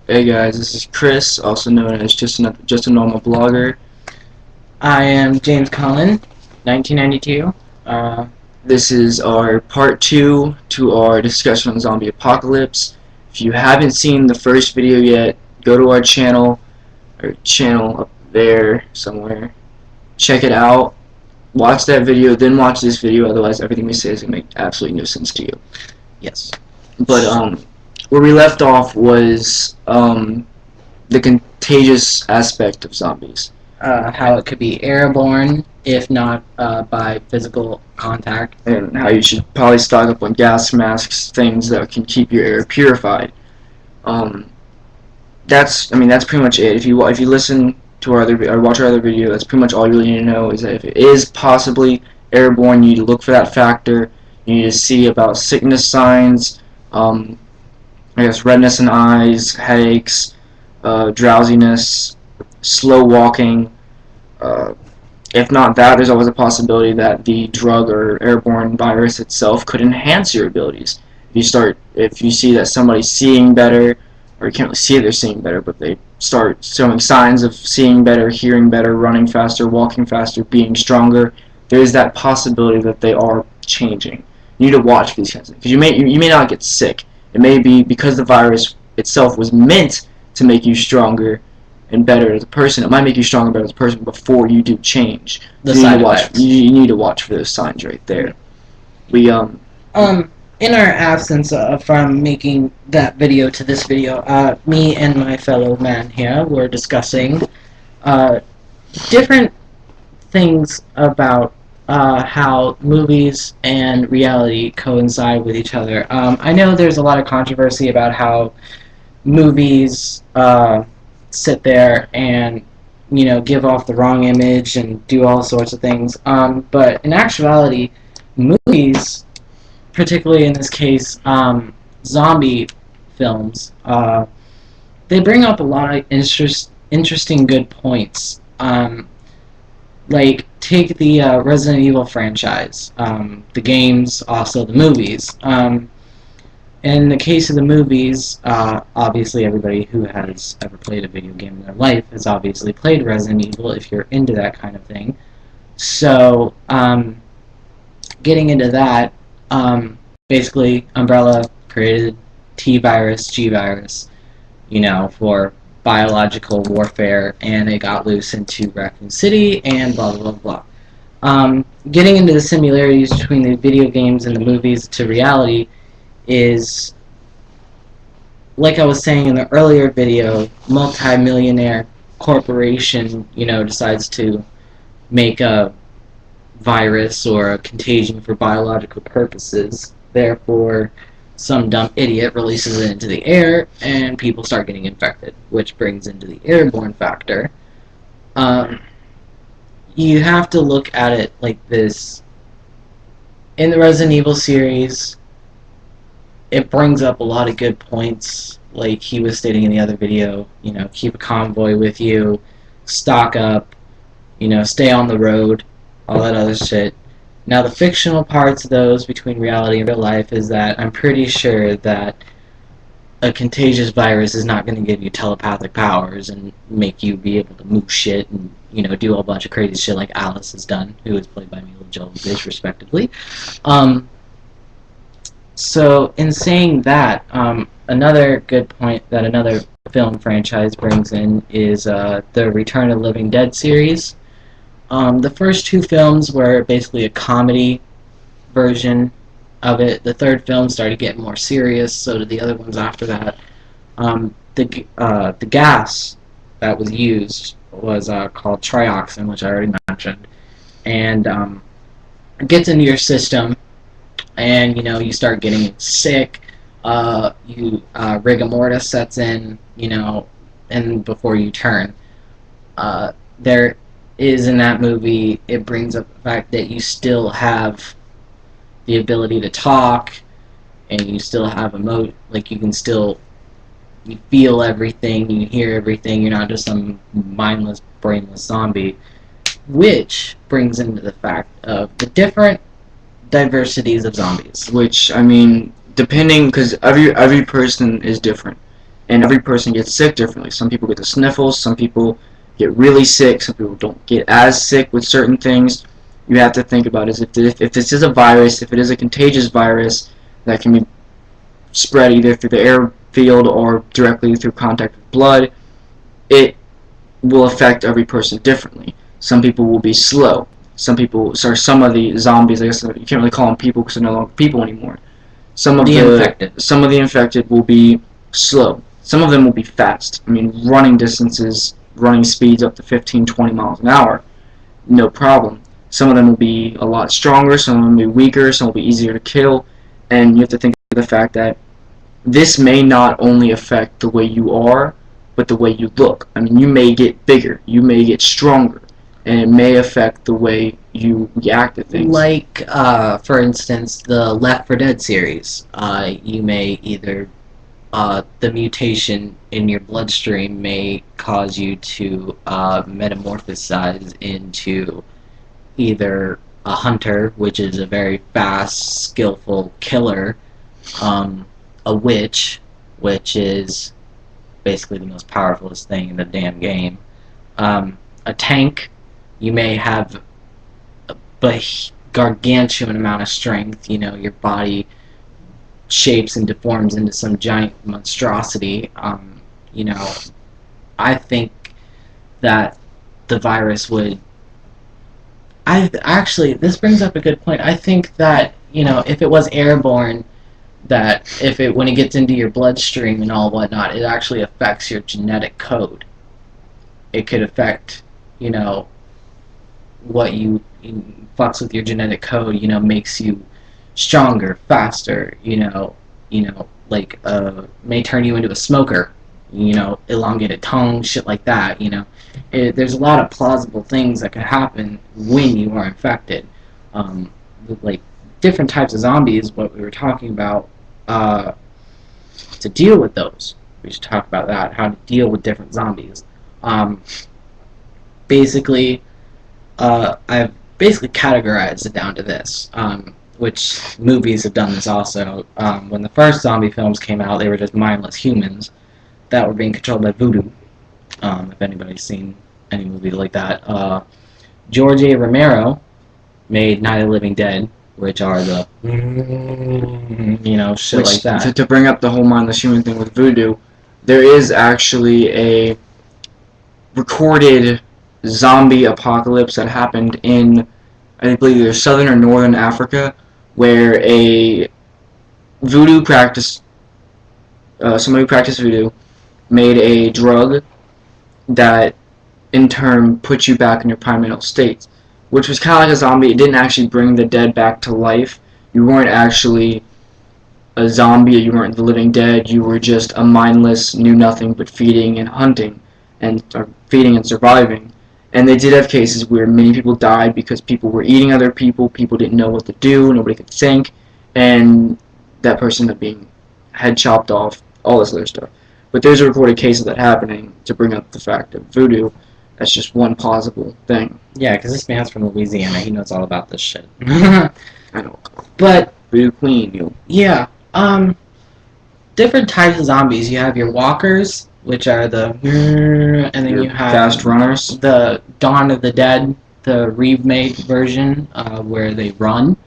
Hey guys, this is Chris, also known as just a normal blogger. I am James Cullen, 1992. Uh, This is our part two to our discussion on zombie apocalypse. If you haven't seen the first video yet, go to our channel up there somewhere. Check it out. Watch that video, then watch this video. Otherwise, everything we say is gonna make absolutely no sense to you. yes. But where we left off was the contagious aspect of zombies. How it could be airborne, if not by physical contact. And how you should probably stock up on gas masks, things that can keep your air purified. That's pretty much it. If you listen to our other or watch our other video, that's pretty much all you really need to know. Is that if it is possibly airborne, you need to look for that factor. You need to see about sickness signs. I guess redness in eyes, headaches, drowsiness, slow walking. If not that, there's always a possibility that the drug or airborne virus itself could enhance your abilities. If you see that somebody's seeing better, or you can't really see they're seeing better, but they start showing signs of seeing better, hearing better, running faster, walking faster, being stronger, there is that possibility that they are changing. You need to watch for these kinds of things, because you may not get sick. It may be because the virus itself was meant to make you stronger and better as a person. It might make you stronger and better as a person before you do change. The So side effects. you need to watch for those signs right there. We In our absence from making that video to this video, me and my fellow man here were discussing different things about how movies and reality coincide with each other. I know there's a lot of controversy about how movies sit there and give off the wrong image and do all sorts of things. But in actuality, movies, particularly in this case, zombie films, they bring up a lot of interesting good points. Like, take the Resident Evil franchise, the games, also the movies. In the case of the movies, obviously everybody who has ever played a video game in their life has obviously played Resident Evil if you're into that kind of thing. So, getting into that, basically Umbrella created T-Virus, G-Virus, for biological warfare, and it got loose into Raccoon City, and blah, blah, blah, blah. Getting into the similarities between the video games and the movies to reality is, like I was saying in the earlier video, multi-millionaire corporation, decides to make a virus or a contagion for biological purposes. Therefore, some dumb idiot releases it into the air, and people start getting infected, which brings into the airborne factor. You have to look at it like this. In the Resident Evil series, it brings up a lot of good points, like he was stating in the other video. Keep a convoy with you, stock up, stay on the road, all that other shit. Now, the fictional parts of those between reality and real life is that I'm pretty sure that a contagious virus is not going to give you telepathic powers and make you be able to move shit and, do a bunch of crazy shit like Alice has done, who is played by Mila Jovovich, respectively. So, in saying that, another good point that another film franchise brings in is the Return of the Living Dead series. The first two films were basically a comedy version of it. The third film started getting more serious, so did the other ones after that. The gas that was used was called trioxin, which I already mentioned, and it gets into your system, and you start getting sick. Rigor mortis sets in, and before you turn, there is in that movie, it brings up the fact that you still have the ability to talk, and you still have you feel everything, you hear everything, you're not just some mindless, brainless zombie, which brings into the fact of the different diversities of zombies. Which, depending, because every person is different. and every person gets sick differently. Some people get the sniffles, some people get really sick, some people don't get as sick with certain things. You have to think about is if this is a virus, if it is a contagious virus that can be spread either through the airfield or directly through contact with blood, it will affect every person differently. Some people will be slow. Some of the zombies, I guess you can't really call them people because they're no longer people anymore. Some of the infected will be slow. Some of them will be fast. I mean, running distances, running speeds up to 15, 20 miles an hour, no problem. Some of them will be a lot stronger, some of them will be weaker, some will be easier to kill, and you have to think of the fact that this may not only affect the way you are, but the way you look. I mean, you may get bigger, you may get stronger, and it may affect the way you react to things. Like, for instance, the Left 4 Dead series. You may either the mutation in your bloodstream may cause you to metamorphosize into either a hunter, which is a very fast, skillful killer, a witch, which is basically the most powerful thing in the damn game, a tank. You may have a gargantuan amount of strength. You know, your body shapes and deforms into some giant monstrosity. You know, I think that the virus would. Actually, this brings up a good point. I think that, you know, if it was airborne, that when it gets into your bloodstream and all whatnot, it actually affects your genetic code. It could affect, you know, what you fucks with your genetic code. You know, makes you stronger, faster. You know, like may turn you into a smoker. You know, elongated tongue, shit like that. You know, there's a lot of plausible things that could happen when you are infected. Like different types of zombies, what we were talking about, to deal with those. We should talk about that, how to deal with different zombies. Basically, I've basically categorized it down to this, which movies have done this also. When the first zombie films came out, they were just mindless humans that were being controlled by voodoo. If anybody's seen any movie like that. George A. Romero made Night of the Living Dead, which are the, you know, shit like that. To bring up the whole mindless human thing with voodoo, there is actually a recorded zombie apocalypse that happened in, I believe, either southern or northern Africa, where a voodoo somebody who practiced voodoo made a drug that in turn puts you back in your primal state, which was kind of like a zombie. It didn't actually bring the dead back to life. You weren't actually a zombie, you weren't the living dead, you were just a mindless, knew nothing but feeding and hunting, or feeding and surviving. And they did have cases where many people died because people were eating other people didn't know what to do, nobody could think, and that person ended up being head chopped off, all this other stuff. But there's a recorded case of that happening to bring up the fact of voodoo. That's just one plausible thing. Yeah, because this man's from Louisiana. He knows all about this shit. I know. But Voodoo Queen, you. Yeah. Different types of zombies. You have your walkers, which are the, and then you have fast runners. The Dawn of the Dead, the remake version, where they run.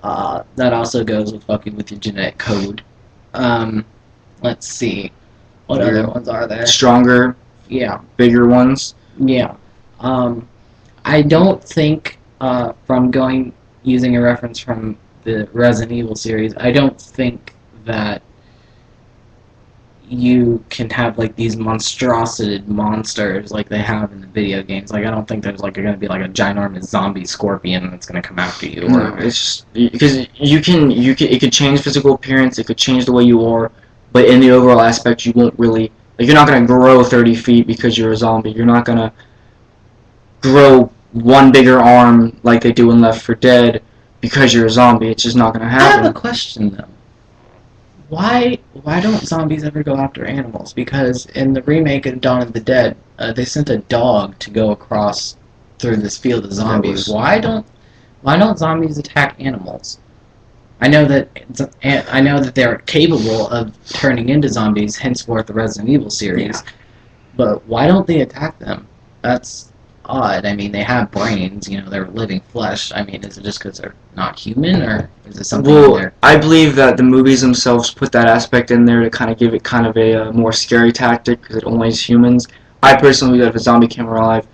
That also goes with fucking with your genetic code. Let's see. What other ones are there? Stronger. Yeah. Bigger ones. Yeah. I don't think, from using a reference from the Resident Evil series, I don't think that you can have like these monstrosity monsters like they have in the video games. Like, I don't think there's like going to be like a ginormous zombie scorpion that's going to come after you. No, it's just because it could change physical appearance, it could change the way you are, but in the overall aspect, you won't really, like, you're not going to grow 30 feet because you're a zombie. You're not going to grow one bigger arm like they do in Left 4 Dead because you're a zombie. It's just not going to happen. I have a question though. Why don't zombies ever go after animals? Because in the remake of Dawn of the Dead, they sent a dog to go across through this field of zombies. Why don't zombies attack animals? I know that they're capable of turning into zombies, henceforth the Resident Evil series. Yeah. But why don't they attack them? That's odd. I mean, they have brains. You know, they're living flesh. I mean, is it just because they're not human, or is it something in Well, there? I believe that the movies themselves put that aspect in there to kind of give it kind of a more scary tactic because it only is humans. I personally believe that if a zombie came alive,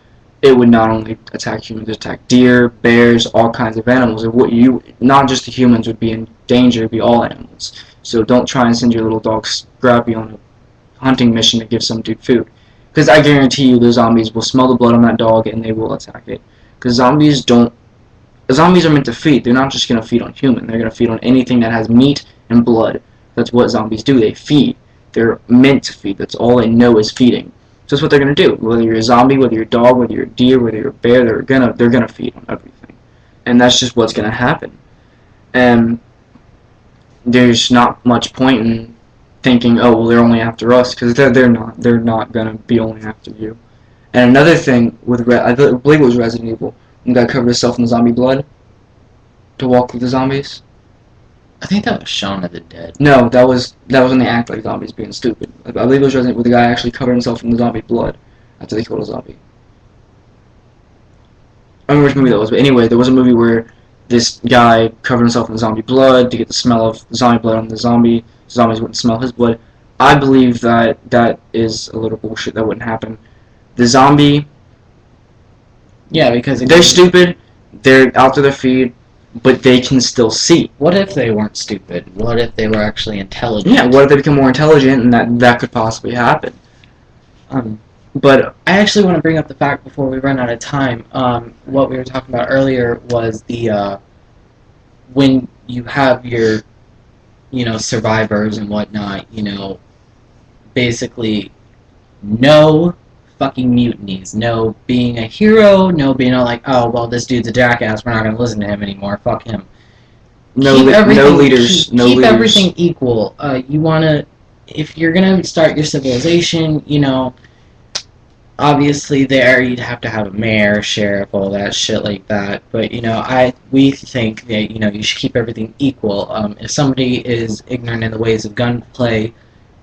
it would not only attack humans, it would attack deer, bears, all kinds of animals. Not just the humans would be in danger, it would be all animals. So don't try and send your little dog Scrappy on a hunting mission to give some dude food. Because I guarantee you the zombies will smell the blood on that dog and they will attack it. Because zombies are meant to feed. They're not just going to feed on human. They're going to feed on anything that has meat and blood. That's what zombies do. They feed. They're meant to feed. That's all they know is feeding. So that's what they're going to do. Whether you're a zombie, whether you're a dog, whether you're a deer, whether you're a bear, they're gonna feed on everything. And that's just what's going to happen. And there's not much point in thinking, oh, well, they're only after us, because they're not. They're not going to be only after you. And another thing with I believe it was Resident Evil, the guy covered himself in the zombie blood to walk with the zombies. I think that was Shaun of the Dead. No, that was when they act like zombies being stupid. I believe it was Resident Evil, the guy actually covered himself in the zombie blood after they killed a zombie. I don't remember which movie that was, but anyway, there was a movie where this guy covered himself in zombie blood to get the smell of the zombie blood on the zombie. Zombies wouldn't smell his blood. I believe that is a little bullshit. That wouldn't happen. The zombie, Yeah, because they're stupid. They're out to their feed, but they can still see. What if they weren't stupid? What if they were actually intelligent? Yeah, what if they become more intelligent, and that could possibly happen. But I actually want to bring up the fact before we run out of time. What we were talking about earlier was the when you have your, survivors and whatnot. Basically, no fucking mutinies, no being a hero, no being all like, oh well, this dude's a jackass. We're not going to listen to him anymore. Fuck him. no leaders. Keep everything equal. You want to, if you're going to start your civilization, obviously there you'd have to have a mayor, sheriff, all that shit like that. But we think that you should keep everything equal. If somebody is ignorant in the ways of gunplay,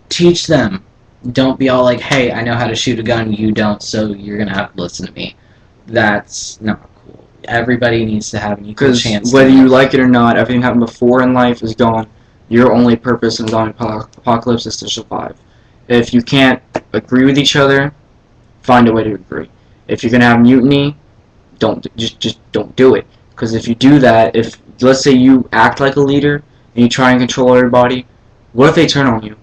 teach them. Don't be all like, hey, I know how to shoot a gun, you don't, so you're gonna have to listen to me. That's not cool. Everybody needs to have an equal chance. Because whether you like it or not, everything happened before in life is gone. Your only purpose in the zombie apocalypse is to survive. If you can't agree with each other, find a way to agree. If you're gonna have mutiny, just don't do it. Because if you do that, if let's say you act like a leader and you try and control everybody, what if they turn on you?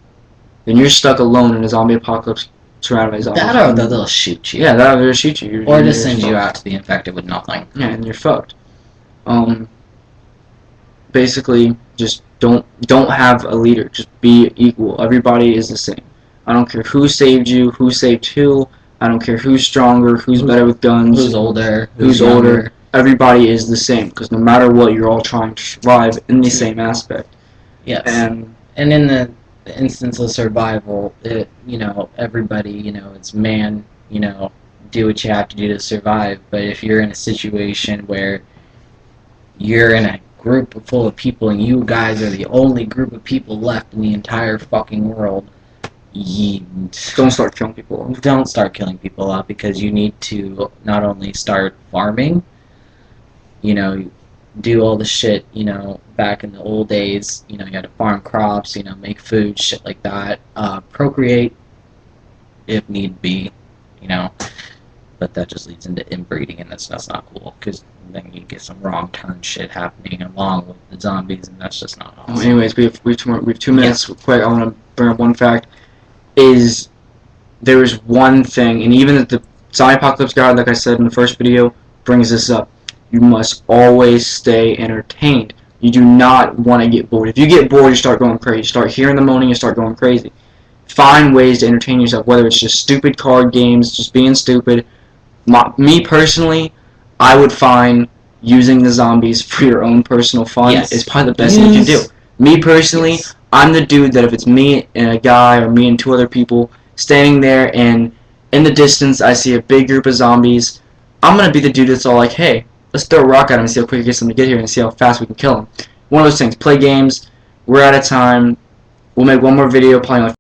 Then you're stuck alone in a zombie apocalypse surrounded by zombies. That or they'll shoot you. Yeah, they'll shoot you. Or just send you out to be infected with nothing. Yeah, and you're fucked. Basically, just don't have a leader. Just be equal. Everybody is the same. I don't care who saved you, who saved who. I don't care who's stronger, who's better with guns, who's older, who's older. Everybody is the same because no matter what, you're all trying to survive in the same aspect. Yes. And in the instance of survival, everybody, it's man, do what you have to do to survive. But if you're in a situation where you're in a group full of people and you guys are the only group of people left in the entire fucking world, don't start killing people off. Don't start killing people off, because you need to not only start farming, do all the shit, back in the old days, you had to farm crops, make food, shit like that, procreate if need be, but that just leads into inbreeding, and that's not cool, because then you get some wrong turn shit happening along with the zombies, and that's just not awesome. Well, anyways, we have 2 minutes. Yeah. Quick, I want to bring up one fact. Is there is one thing, and even if the zombie apocalypse guide, like I said in the first video, brings this up. You must always stay entertained. You do not want to get bored. If you get bored, you start going crazy. You start hearing the moaning, you start going crazy. Find ways to entertain yourself, whether it's just stupid card games, just being stupid. Me personally, I would find using the zombies for your own personal fun is probably the best thing you can do. Me personally, I'm the dude that if it's me and a guy or me and 2 other people standing there and in the distance I see a big group of zombies, I'm going to be the dude that's all like, hey, let's throw a rock at him and see how quick it gets them to get here and see how fast we can kill them. one of those things. Play games. We're out of time. We'll make one more video playing like